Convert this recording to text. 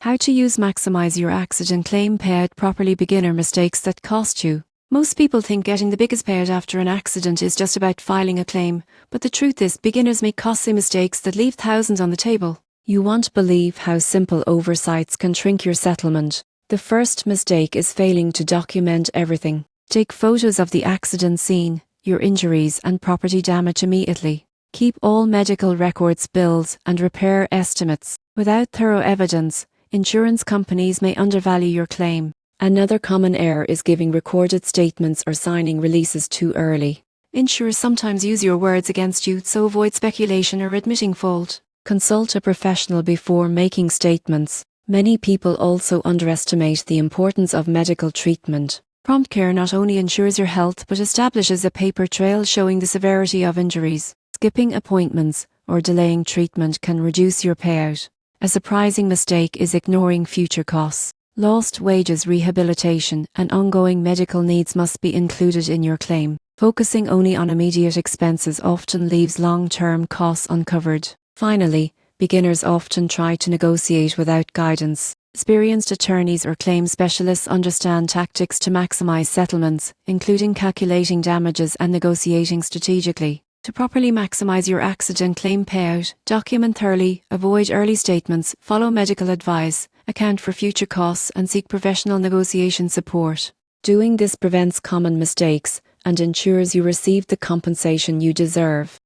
How to use Maximize your accident claim payout properly. Beginner mistakes that cost you. Most people think getting the biggest payout after an accident is just about filing a claim, but the truth is beginners make costly mistakes that leave thousands on the table. You won't believe how simple oversights can shrink your settlement. The first mistake is failing to document everything. Take photos of the accident scene, your injuries and property damage immediately. Keep all medical records, bills and repair estimates. Without thorough evidence, insurance companies may undervalue your claim. Another common error is giving recorded statements or signing releases too early. Insurers sometimes use your words against you, so avoid speculation or admitting fault. Consult a professional before making statements. Many people also underestimate the importance of medical treatment. Prompt care not only ensures your health but establishes a paper trail showing the severity of injuries. Skipping appointments or delaying treatment can reduce your payout. A surprising mistake is ignoring future costs. Lost wages, rehabilitation, and ongoing medical needs must be included in your claim. Focusing only on immediate expenses often leaves long-term costs uncovered. Finally, beginners often try to negotiate without guidance. Experienced attorneys or claim specialists understand tactics to maximize settlements, including calculating damages and negotiating strategically. To properly maximize your accident claim payout, document thoroughly, avoid early statements, follow medical advice, account for future costs, and seek professional negotiation support. Doing this prevents common mistakes and ensures you receive the compensation you deserve.